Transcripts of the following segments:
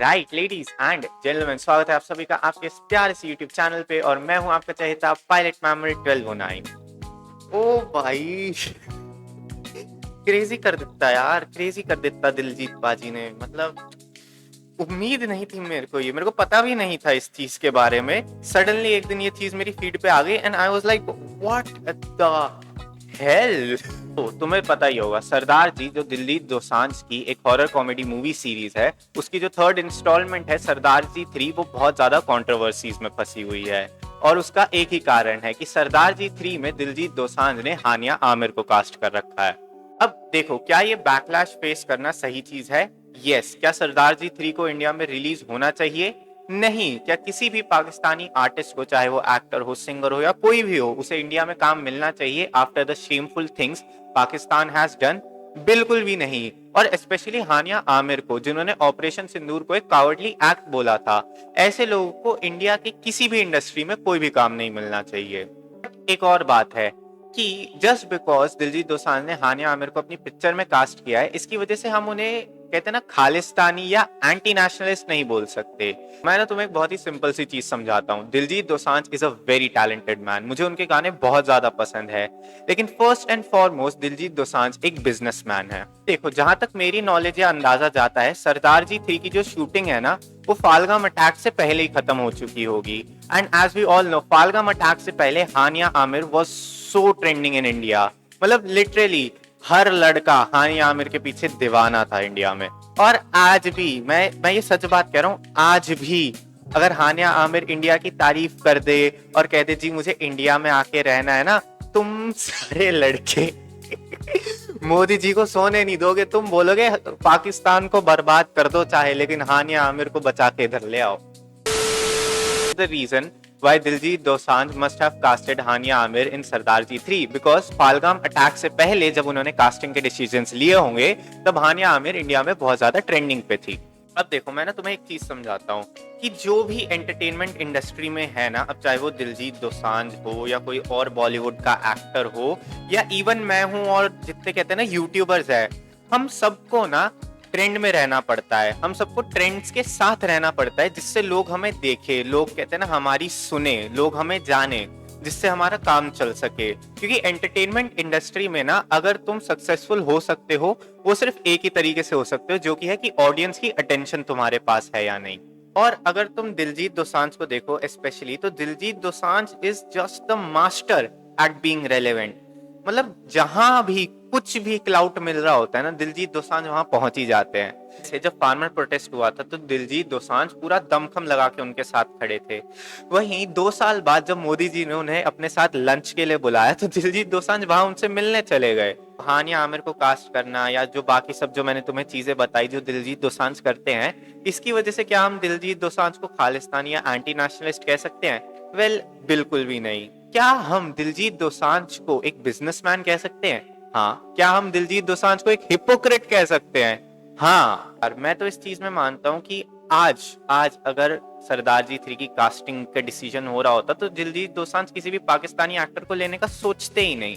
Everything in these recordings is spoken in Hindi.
राइट लेडीज एंड जेंटलमैन, स्वागत है आप सभी का आपके इस प्यारे से यूट्यूब चैनल पे। और मैं हूं आपका चहेता पायलट मैमल 1209। ओ भाई क्रेजी कर देता यार, क्रेजी कर देता दिलजीत बाजी ने। मतलब उम्मीद नहीं थी मेरे को, ये मेरे को पता भी नहीं था इस चीज के बारे में। सडनली एक दिन ये चीज मेरी फीड पे आ गई and I was like what the hell. तो तुम्हें पता ही होगा सरदार जी जो दिलजीत दोसांझ की एक हॉरर कॉमेडी मूवी सीरीज है, उसकी जो थर्ड इंस्टॉलमेंट है सरदार जी 3, वो बहुत ज्यादा कंट्रोवर्सीज में फंसी हुई है। और उसका एक ही कारण है कि सरदार जी 3 में दिलजीत दोसांझ ने हानिया आमिर को कास्ट कर रखा है। अब देखो, क्या ये बैकलैश फेस करना सही चीज है? यस। क्या सरदार जी 3 को इंडिया में रिलीज होना चाहिए? नहीं। क्या किसी भी पाकिस्तानी आर्टिस्ट को, चाहे वो एक्टर हो, सिंगर हो या कोई भी हो, उसे इंडिया में काम मिलना चाहिए after the shameful things Pakistan has done? बिल्कुल भी नहीं। और स्पेशली हानिया आमिर को, जिन्होंने ऑपरेशन सिंदूर को एक कावर्डली एक्ट बोला था, ऐसे लोगों को इंडिया की किसी भी इंडस्ट्री में कोई भी काम नहीं मिलना चाहिए। एक और बात है कि जस्ट बिकॉज दिलजीत दोसांझ ने हानिया आमिर को अपनी पिक्चर में कास्ट किया है, इसकी वजह से हम उन्हें कहते हैं ना खालिस्तानी या एंटी नेशनलिस्ट नहीं बोल सकते। मैं ना तुम्हें एक बहुत ही सिंपल सी चीज समझाता हूँ। Diljit Dosanjh is a very talented man, मुझे उनके गाने बहुत ज्यादा पसंद है, लेकिन first and foremost Diljit Dosanjh एक बिजनेसमैन है। देखो, जहां तक मेरी नॉलेज या अंदाजा जाता है, सरदार जी 3 की जो शूटिंग है ना, वो फालगाम अटैक से पहले ही खत्म हो चुकी होगी। And as we all know, Pahalgam attack से पहले Hania Aamir was so trending in India. मतलब लिटरली हर लड़का हानिया आमिर के पीछे दीवाना था इंडिया में। और आज भी मैं ये सच बात कह रहा हूँ, आज भी अगर हानिया आमिर इंडिया की तारीफ कर दे और कह दे जी मुझे इंडिया में आके रहना है ना, तुम सारे लड़के मोदी जी को सोने नहीं दोगे। तुम बोलोगे पाकिस्तान को बर्बाद कर दो चाहे, लेकिन हानिया आमिर को बचा के इधर ले आओ। The reason why Diljit Dosanjh must have casted Hania Aamir in Sardaar Ji 3 because Pahalgam attack से पहले जब उन्होंने कास्टिंग के डिसीजंस लिए होंगे, तब हानिया आमिर इंडिया में बहुत ज्यादा ट्रेंडिंग पे थी। अब देखो, मैं ना तुम्हें एक चीज समझाता हूँ कि जो भी एंटरटेनमेंट इंडस्ट्री में है ना, अब चाहे वो दिलजीत दोसांझ हो या कोई और बॉलीवुड का एक्टर हो या इवन मैं हूँ और जितने कहते हैं ना यूट्यूबर्स है, हम सबको ना ट्रेंड में रहना पड़ता है। हम सबको ट्रेंड्स के साथ रहना पड़ता है, जिससे लोग हमें देखे, लोग कहते हैं ना हमारी सुने, लोग हमें जाने, जिससे हमारा काम चल सके। क्योंकि एंटरटेनमेंट इंडस्ट्री में ना अगर तुम सक्सेसफुल हो सकते हो, वो सिर्फ एक ही तरीके से हो सकते हो, जो कि है कि ऑडियंस की अटेंशन तुम्हारे पास है या नहीं। और अगर तुम दिलजीत दोसांझ को देखो स्पेशली, तो Diljit Dosanjh is just the master eight being relevant. मतलब जहां भी कुछ भी क्लाउट मिल रहा होता है ना, दिलजीत दोसांझ वहां पहुंच ही जाते हैं। जैसे जब फार्मर प्रोटेस्ट हुआ था, तो दिलजीत दोसांझ पूरा दमखम लगा के उनके साथ खड़े थे। वहीं 2 साल बाद जब मोदी जी ने उन्हें अपने साथ लंच के लिए बुलाया, तो दिलजीत दोसांझ वहां उनसे मिलने चले गए। हानिया आमिर को कास्ट करना या जो बाकी सब जो मैंने तुम्हें चीजें बताई जो दिलजीत दोसांझ करते हैं, इसकी वजह से क्या हम दिलजीत दोसांझ को खालिस्तानी या एंटी नेशनलिस्ट कह सकते हैं? वेल, बिल्कुल भी नहीं। क्या हम दिलजीत दोसांझ को एक बिजनेसमैन कह सकते हैं? हाँ। क्या हम दिलजीत दोसांझ को एक हिपोक्रेट कह सकते हैं? हाँ। और मैं तो इस चीज में मानता हूँ कि आज अगर सरदार जी 3 की कास्टिंग का डिसीजन हो रहा होता, तो दिलजीत दोसांझ किसी भी पाकिस्तानी एक्टर को लेने का सोचते ही नहीं।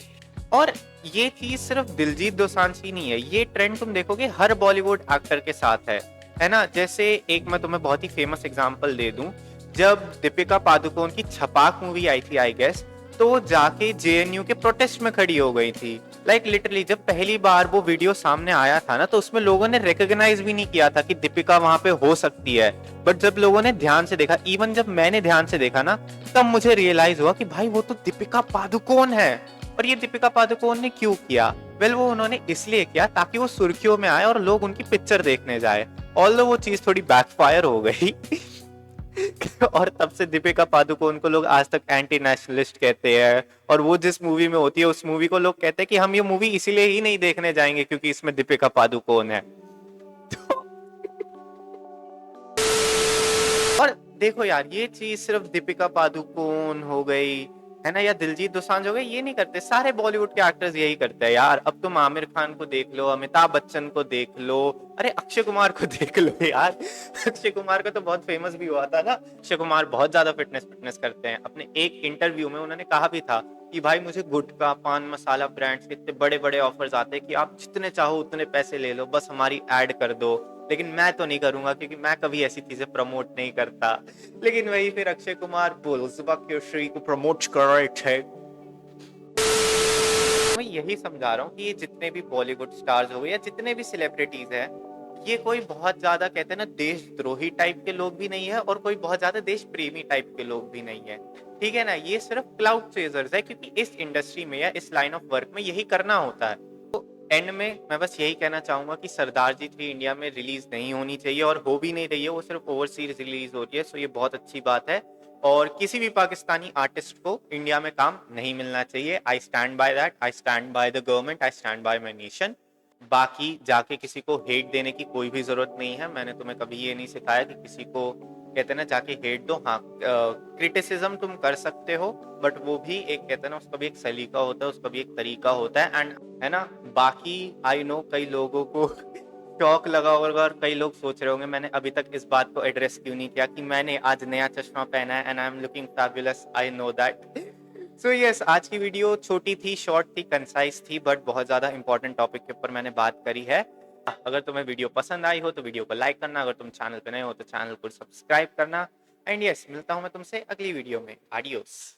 और ये चीज सिर्फ दिलजीत दोसांझ ही नहीं है, ये ट्रेंड तुम देखोगे हर बॉलीवुड एक्टर के साथ है ना। जैसे एक मैं तुम्हें बहुत ही फेमस एग्जांपल दे दूं, जब दीपिका पादुकोण की छपाक मूवी आई थी आई गेस, तो वो जाके जेएनयू के प्रोटेस्ट में खड़ी हो गई थी। लाइक लिटरली जब पहली बार वो वीडियो सामने आया था ना, तो उसमें लोगों ने रिकॉग्नाइज भी नहीं किया था कि दीपिका वहां पे हो सकती है। बट जब लोगों ने ध्यान से देखा, इवन जब मैंने ध्यान से देखा ना, तब मुझे रियलाइज हुआ कि भाई वो तो दीपिका पादुकोण है। और ये दीपिका पादुकोण ने क्यों किया? वेल, वो उन्होंने इसलिए किया ताकि वो सुर्खियों में आए और लोग उनकी पिक्चर देखने जाए। ऑल्दो वो चीज थोड़ी बैकफायर हो गई और तब से दीपिका पादुकोण को लोग आज तक एंटी नेशनलिस्ट कहते हैं। और वो जिस मूवी में होती है, उस मूवी को लोग कहते हैं कि हम ये मूवी इसीलिए ही नहीं देखने जाएंगे क्योंकि इसमें दीपिका पादुकोण है। तो और देखो यार, ये चीज सिर्फ दीपिका पादुकोण हो गई है ना, या दिलजीत दोसांझ हो गए, ये नहीं करते। सारे बॉलीवुड के एक्टर्स यही करते हैं यार। अब तुम आमिर खान को देख लो, अमिताभ बच्चन को देख लो, अरे अक्षय कुमार को देख लो यार। अक्षय कुमार का तो बहुत फेमस भी हुआ था ना। अक्षय कुमार बहुत ज्यादा फिटनेस करते हैं। अपने एक इंटरव्यू में उन्होंने कहा भी था कि भाई मुझे गुटखा पान मसाला ब्रांड्स के इतने बड़े बड़े ऑफर्स आते हैं कि आप जितने चाहो उतने पैसे ले लो, बस हमारी ऐड कर दो। लेकिन मैं तो नहीं करूंगा क्योंकि मैं कभी ऐसी चीजें प्रमोट नहीं करता। लेकिन वही फिर अक्षय कुमार बुल्सबा केसरी को प्रमोट कर रहे थे। मैं यही समझा रहा हूँ कि ये जितने भी बॉलीवुड स्टार्स हो गए या जितने भी सेलिब्रिटीज हैं, ये कोई बहुत ज्यादा कहते हैं ना देशद्रोही टाइप के लोग भी नहीं है और कोई बहुत ज्यादा देश प्रेमी टाइप के लोग भी नहीं है। ठीक है ना, ये सिर्फ क्लाउड चेजर्स है क्योंकि इस इंडस्ट्री में या इस लाइन ऑफ वर्क में यही करना होता है। तो एंड में मैं बस यही कहना चाहूंगा कि सरदार जी 3 इंडिया में रिलीज नहीं होनी चाहिए और हो भी नहीं रही है, वो सिर्फ ओवरसीज रिलीज हो रही है। सो ये बहुत अच्छी बात है और किसी भी पाकिस्तानी आर्टिस्ट को इंडिया में काम नहीं मिलना चाहिए। I stand by that, I stand by the government, I stand by my nation. बाकी जाके किसी को हेट देने की कोई भी जरूरत नहीं है। मैंने तुम्हें कभी ये नहीं सिखाया कि किसी को कहते हैं ना जाके हेट दो। हाँ, क्रिटिसिज्म तुम कर सकते हो, बट वो भी एक कहते हैं ना उसका भी एक सलीका होता है, उसका भी एक तरीका होता है। एंड है ना, बाकी आई नो कई लोगों को शौक लगा होगा और कई लोग सोच रहे होंगे मैंने अभी तक इस बात को एड्रेस क्यों नहीं किया कि मैंने आज नया चश्मा पहना है and I am looking fabulous. I know that. So yes, आज की वीडियो छोटी थी, शॉर्ट थी, कंसाइज थी, बट बहुत ज्यादा इंपॉर्टेंट टॉपिक के ऊपर मैंने बात करी है। अगर तुम्हें वीडियो पसंद आई हो तो वीडियो को लाइक करना, अगर तुम चैनल पे नए हो तो चैनल को सब्सक्राइब करना। एंड यस, मिलता हूं मैं तुमसे अगली वीडियो में। आडियोस।